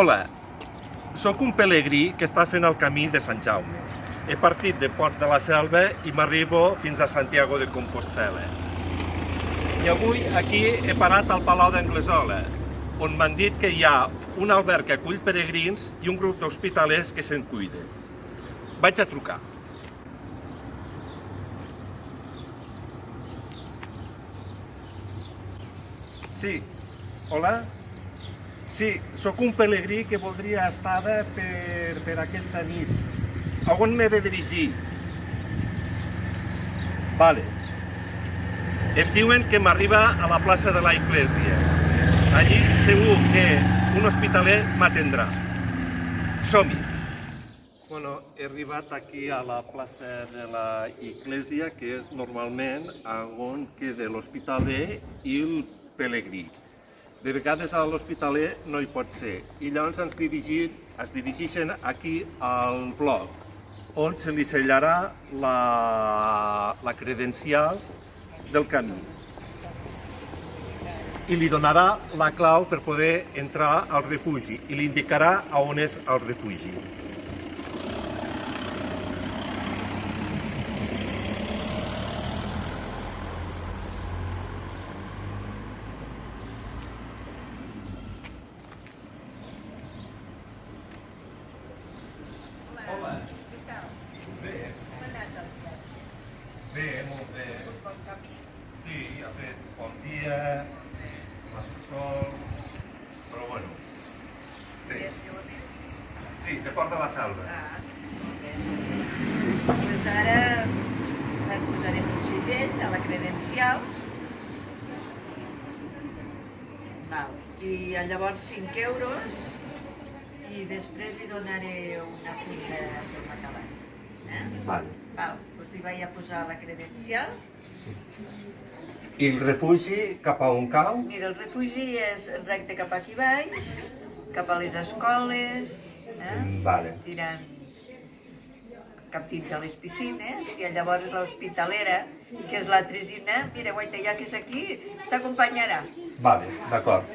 Hola, sóc un pelegrí que està fent el camí de Sant Jaume. He partit de Port de la Selva i m'arribo fins a Santiago de Compostela. I avui aquí he parat al Palau d'Anglesola, on m'han dit que hi ha un alberg que acull peregrins i un grup d'hospitalers que se'n cuida. Vaig a trucar. Sí, hola? Sí, sóc un pelegrí que voldria estar per aquesta nit. A on m'he de dirigir? Vale. Em diuen que m'arriba a la plaça de la Iglesia. Allí segur que un hospitaler m'atendrà. Som-hi. Bueno, he arribat aquí a la plaça de la Iglesia, que és normalment on queda l'hospitaler i el pelegrí. De vegades a l'hospitaler no hi pot ser i llavors es dirigeixen aquí al bloc, on se li sellarà la credencial del camí i li donarà la clau per poder entrar al refugi i li indicarà on és el refugi. Hola. Què tal? Bé, Com ha anat el viatge? bé, molt bé. Bon camí? Sí, ha fet bon dia, massa sol, però bueno, bé. I on és? Sí, de Port de la Selva. Molt bé. Doncs ara et posarem un segell a la credencial. Val. I llavors 5 euros i després li donaré una fulla de matalàs. Vale. Val, doncs li vaig a posar la credencial. I el refugi cap a on cau? Mira, el refugi és recte cap aquí baix, cap a les escoles, Vale. tirant cap dins a les piscines, i llavors l'hospitalera, que és la Tresina, mira, guaita, ja que és aquí, t'acompanyarà. Vale, d'acord.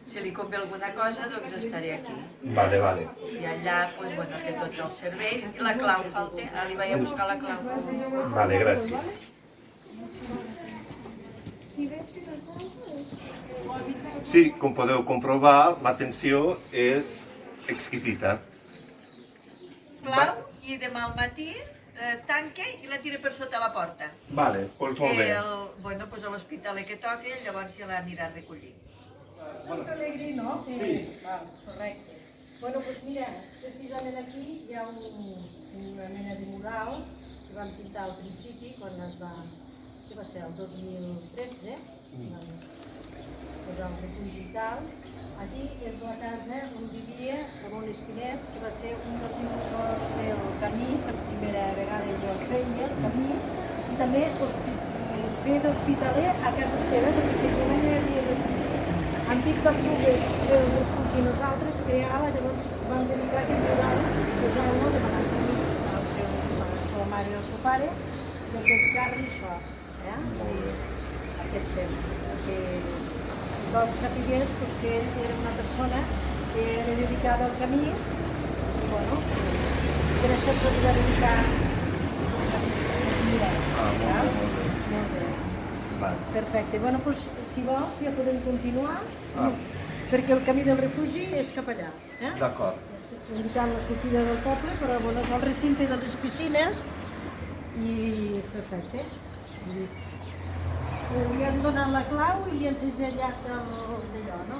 Si li convé alguna cosa, doncs estaré aquí. Vale, vale. I allà, doncs, bueno, té tots els serveis, i la clau falta, ara li vaig a buscar la clau. Vale, gràcies. Sí, com podeu comprovar, l'atenció és exquisita. Clau, i demà al matí tanca i la tira per sota la porta. Vale, doncs molt bé. Bueno, pues a l'hospitaler que toqui, llavors ja l'anirà a recollir. Són pelegrí, no? Sí. Val, correcte. Bueno, doncs mira, precisament aquí hi ha una mena de mural que vam pintar al principi, quan es va... Què va ser? El 2013, vam posar el refugi i tal. Aquí és la casa on vivia Ramon Espinet, que va ser un dels impulsors del camí, per primera vegada ell el feia, el camí, i també feia d'hospitaler a casa seva, perquè no hi havia refugi. Antic va poder fer el refugi nosaltres, crear-la, llavors vam dedicar aquest mural, posar-lo, demanant permís a la seva mare i al seu pare, per dedicar-li això, aquest tema. Perquè tothom sapigués que ell era una persona que era dedicada al camí, i bueno, per això se li va dedicar el mural. Molt bé. Molt bé. Vale. Perfecte. Bueno, doncs, si vols, ja podem continuar, perquè el camí del refugi és cap allà. D'acord. És indicant la sortida del poble, però bueno, és el recinte de les piscines i perfecte. Li han donat la clau i li han segellat d'allò, no?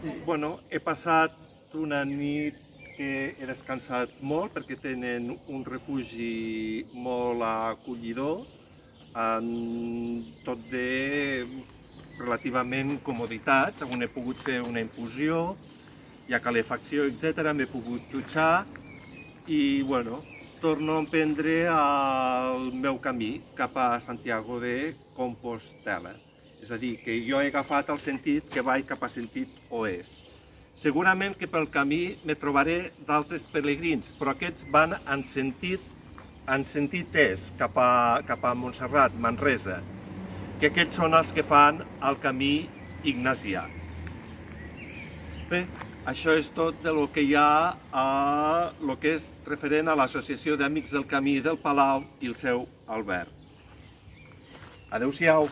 Sí. Bueno, he passat una nit que he descansat molt perquè tenen un refugi molt acollidor, amb tot de relativament comoditats, on he pogut fer una infusió, hi ha calefacció, etc. M'he pogut dutxar i, bueno, torno a emprendre el meu camí cap a Santiago de Compostela. És a dir, que jo he agafat el sentit que vaig cap a sentit oest. Segurament que pel camí me trobaré d'altres pelegrins, però aquests van en sentit est, cap a Montserrat, Manresa, que aquests són els que fan el camí ignasià. Bé, Això és tot de lo que hi ha a lo que és referent a l'Associació d'Amics del Camí del Palau i el seu Albert. Adéu-siau.